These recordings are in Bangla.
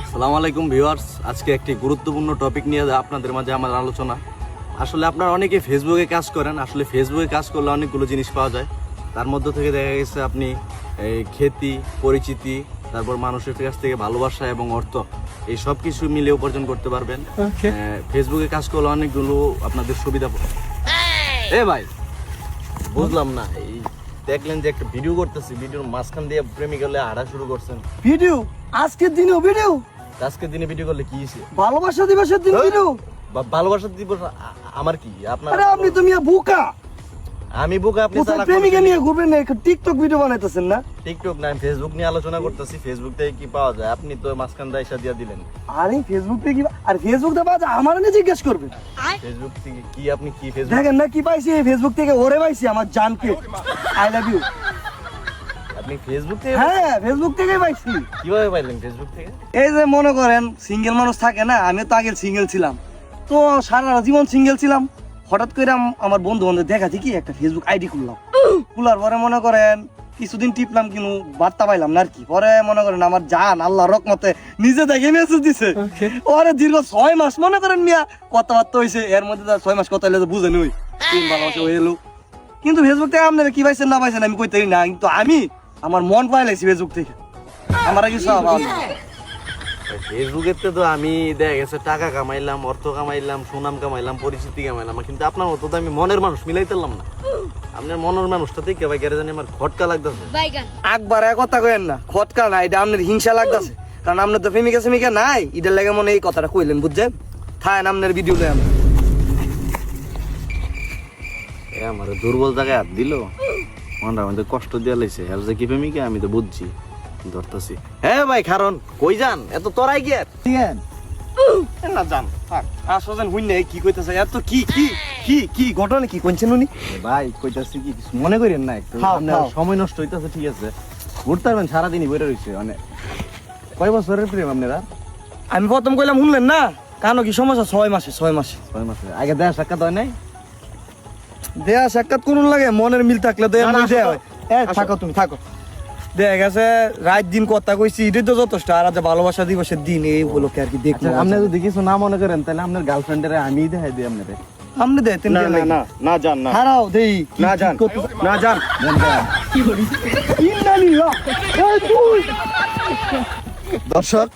আসসালামু আলাইকুম ভিউয়ার্স, আজকে একটি গুরুত্বপূর্ণ টপিক নিয়ে আপনাদের মাঝে আমার আলোচনা। আসলে আপনারা অনেকে ফেসবুকে কাজ করেন। আসলে ফেসবুকে কাজ করলে অনেকগুলো জিনিস পাওয়া যায়। তার মধ্য থেকে দেখা গেছে আপনি খ্যাতি, পরিচিতি, তারপর মানুষের কাছ থেকে ভালোবাসা এবং অর্থ, এই সব কিছু মিলে উপার্জন করতে পারবেন। ফেসবুকে কাজ করলে অনেকগুলো আপনাদের সুবিধা। ভাই বুঝলাম না, এই দেখলেন যে একটা ভিডিও করতেছি, ভিডিওর মাঝখান দিয়ে প্রেমিকা হলে হাঁটা শুরু করছেন। ভিডিও আজকের দিনেও ভিডিও? আজকের দিনে ভিডিও করলে কি হয়েছে? ভালোবাসা দিবসের দিন ভিডিও? ভালোবাসা দিবস আমার কি? আপনার আরে আপনি তুমি বোকা। আমি বোকা, আপনি চালাক। প্রেমিকা নিয়ে ঘুরবেন না, টিকটক ভিডিও বানাইতেছেন না? টিকটক না, ফেসবুক নিয়ে আলোচনা করতেছি। ফেসবুক থেকে কি পাওয়া যায়? আপনি তো মাঝখান দিয়ে এসে দিয়ে দিলেন। আরে ফেসবুক থেকে কি? আর ফেসবুক থেকে বাজে আমার নিয়ে জিজ্ঞেস করবে। ফেসবুক থেকে কি? আপনি কি ফেসবুক দেখেন না কি পাইছি? ফেসবুক থেকে ওরে পাইছি, আমার জানকে। I love you. আপনি ফেসবুক থেকে? হ্যাঁ, ফেসবুক থেকেই পাইছি। কিভাবে পাইলেন ফেসবুক থেকে? এই যে মনে করেন সিঙ্গেল মানুষ থাকে না, আমি তো আগে সিঙ্গেল ছিলাম, তো সারা জীবন সিঙ্গেল ছিলাম। হঠাৎ করে আমার বন্ধু বান্ধব দেখা দেখি একটা ফেসবুক আইডি খুললাম। খোলার পরে মনে করেন কিছুদিন টিপলাম, কিন্তু বার্তা পাইলাম না আর কি। পরে মনে করেন আমার জান আল্লাহ রকমতে নিজে দেখে মেসেজ দিছে। ওরে দীর্ঘ 6 মাস মনে করেন মিয়া কথাবার্তা হয়েছে। এর মধ্যে 6 মাস কথা হইলে তো বুঝে নই তিন ভালোবাসা হয়ে এলো। কিন্তু ফেসবুক থেকে আপনারা কি পাইছেন না পাইছেন আমি কইতে না, কিন্তু আমি আমার মন পাইলাইছি ফেসবুক থেকে। আমার কিছু ফেসবুকের তো আমি দেখা গেছে টাকা কামাইলাম, অর্থ কামাইলাম, সুনাম কামাইলাম, পরিচিতি কামাইলাম, কিন্তু আপনার মতো তো আমি মনের মানুষ মিলাইতে পারলাম না। আপনার মনের মানুষটা থেকে ভাই জানি আমার খটকা লাগতেছে। একবার এক কথা কইেন না, খটকা না, এটা আপনার হিংসা লাগতেছে। কারণ আপনার তো প্রেমিকা সেমিকা নাই, এটার লাগে মনে এই কথাটা কইলেন, বুঝছেন? থাকেন আপনার ভিডিও লই আমি। আমার দুর্বল জায়গায় হাত দিল, মনটা আমাদের কষ্ট দিয়ে লাইছে। আর যে কি প্রেমিকা আমি তো বুঝছি, ধরতেছি। হ্যাঁ ভাই, কারণ কই যান এত তরাই গিয়ে? ঠিক আছে না যান, থাক। আসলে হুই না কি কইতেছে এত কি কি কি কি ঘটনা কি কইছেন উনি? ভাই কইতাছি কি, কিছু মনে করেন না, একটু আপনার সময় নষ্ট হইতাছে। ঠিক আছে, ঘুরতে পারবেন, সারাদিনই বেরো রয়েছে। মানে কয় বছরের প্রেম আপনারা? আমি প্রথম কইলাম শুনলেন না, কানো কি সমস্যা? 6 মাসে 6 মাসে 6 মাসে আগে দেখা সাক্ষাৎ হয় নাই? দেয়া সাক্ষাৎ করুন লাগে, মনের মিল থাকলে দেয়া দেয়া হয়। থাকো তুমি থাকো। দেখা গেছে রাত দিন কথা কইছি, এটাই তো যথেষ্ট। আর আজ ভালোবাসা দিবসের দিন এই উপলক্ষে আর কি দেখলাম। আপনি যদি কিছু না মনে করেন তাহলে আপনার গার্লফ্রেন্ডের আমি দেখাই দিই আপনারে। আপনি দেখতেন না না না না যান না, হারাও দেই না যান না যান। দর্শক,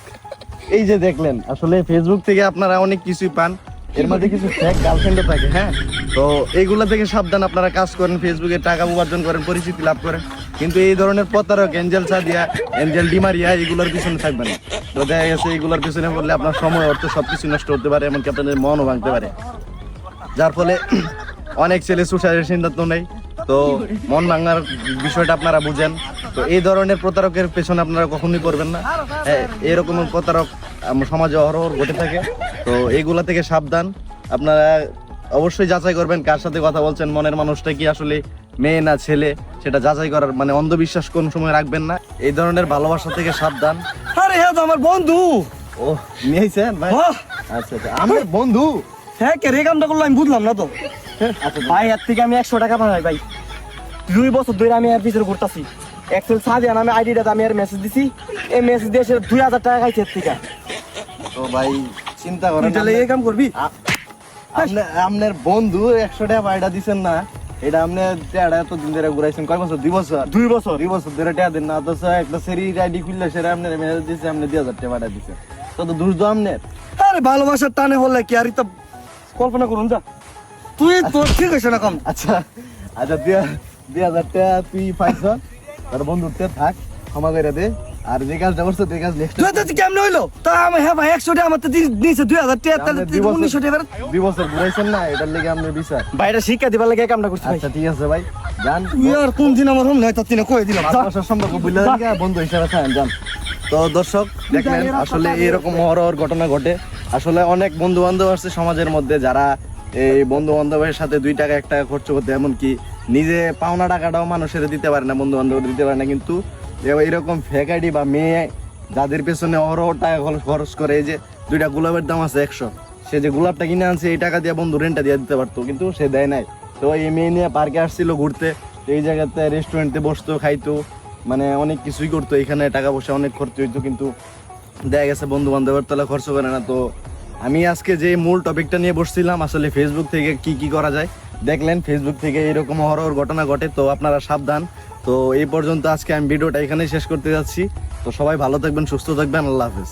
এই যে দেখলেন, আসলে ফেসবুক থেকে আপনারা অনেক কিছুই পান, এর মধ্যে কিছু ফেক গার্লফ্রেন্ডও থাকে। হ্যাঁ, তো এইগুলা থেকে সাবধান। আপনারা কাজ করেন, ফেসবুকে টাকা উপার্জন করেন, পরিচিতি লাভ করেন, কিন্তু এই ধরনের প্রতারক এঞ্জেল সাদিয়া, এঞ্জেল ডিমারিয়া এগুলোর পিছনে থাকবেন না। তো দেখা গেছে এইগুলোর পিছনে পড়লে আপনার সময়, অর্থ সবকিছু নষ্ট হতে পারে, এমনকি আপনাদের মনও ভাঙতে পারে, যার ফলে অনেক ছেলে সুসাইডের সিদ্ধান্ত নেই। তো মন ভাঙার বিষয়টা আপনারা বুঝেন। তো এই ধরনের প্রতারকের পেছনে আপনারা কখনোই করবেন না। এরকম প্রতারক সমাজে অহরহ ঘটে থাকে। তো এইগুলা থেকে সাবধান। আপনারা অবশ্যই যাচাই করবেন কার সাথে কথা বলছেন, মনের মানুষটা কি আসলে মেয়ে না ছেলে, সেটা যাচাই করার মানে অন্ধবিশ্বাস কোন সময় রাখবেন না। এই ধরনের ভালোবাসা থেকে সাবধান। আরে হ্যাঁ, তো আমার বন্ধু। ও নিয়েছেন ভাই? আচ্ছা আচ্ছা, আমার বন্ধু। হ্যাঁ, কে রে কামটা করলো আমি বুঝলাম না তো। আচ্ছা ভাই এর থেকে আমি 100 টাকা পাই ভাই। 2 বছর ধরে আমি এর পিছনে ঘুরতাছি। এক্সেল সাদিয়া নামে আইডিটা আমি আর মেসেজ দিছি, এই মেসেজ দিয়ে 2000 টাকা খাইছে এর থেকে। তো ভাই চিন্তা করেন, তাহলে এই কাম করবি? আপনার বন্ধু 100 টাকা পায়টা দিচ্ছেন না, এটা আপনি টাকা এত দিন ধরে ঘুরাইছেন। কয় বছর? 2 বছর। 2 বছর 2 বছর ধরে টাকা দেন না, তো একটা সেরি আইডি খুললে সেটা আপনার মেসেজ দিচ্ছে, আপনি 2000 টাকা পাঠা দিচ্ছে। তো দোষ তো আপনার। আরে ভালোবাসার টানে হলে কি আর, তো কল্পনা করুন যা। তুই তোর ঠিক আছে না কম? আচ্ছা আচ্ছা, 2000 টাকা তুই পাইছ, তোর বন্ধুতে থাক, ক্ষমা করে দে। আর যে কাজটা করছো সেই কাজ নেক্সট তুই কেমন হইলো? তা আমি হ্যাঁ ভাই 100 টাকা আমার তো দিয়েছে 2000 টাকা, তাহলে 1900 টাকা। 2 বছর ঘুরাইছেন না, এটার লেগে আপনি বিচার। ভাইটা শিক্ষা দিবার লাগে কামটা করছি ভাই। আচ্ছা ঠিক আছে ভাই, জান তুই আর কোন দিন আমার হল নয় তা তিনে কই দিলাম। 5 বছর সম্পর্ক বুঝলেন কি বন্ধু হিসেবে থাকেন, জান। তো দর্শক দেখলেন, আসলে এরকম হরর ঘটনা ঘটে। আসলে অনেক বন্ধু বান্ধব আছে সমাজের মধ্যে, যারা এই বন্ধু বান্ধবের সাথে 2 টাকা 1 টাকা খরচ করতে, এমনকি নিজে পাওনা টাকাটাও মানুষের দিতে পারে না, বন্ধু বান্ধব দিতে পারে না। কিন্তু এরকম ফেক আইডি বা মেয়ে যাদের পেছনে অহরহ টাকা খরচ করে, এই যে 2টা গোলাপের দাম আছে 100, সে যে গোলাপটা কিনে আনছে এই টাকা দিয়ে বন্ধু রেন্টটা দিয়ে দিতে পারতো, কিন্তু সে দেয় নাই। তো এই মেয়ে নিয়ে পার্কে আসছিল ঘুরতে, এই জায়গাতে রেস্টুরেন্টে বসতো, খাইতো, মানে অনেক কিছুই করতো, এখানে টাকা পয়সা অনেক খরচ হইতো, কিন্তু দেখা গেছে বন্ধু বান্ধবের তলা খরচ করে না। তো আমি আজকে যে মূল টপিকটা নিয়ে বসছিলাম আসলে ফেসবুক থেকে কি কি করা যায়, দেখলেন ফেসবুক থেকে এরকম হরর ঘটনা ঘটে, তো আপনারা সাবধান। তো এই পর্যন্ত আজকে আমি ভিডিওটা এখানেই শেষ করতে যাচ্ছি। তো সবাই ভালো থাকবেন, সুস্থ থাকবেন, আল্লাহ হাফেজ।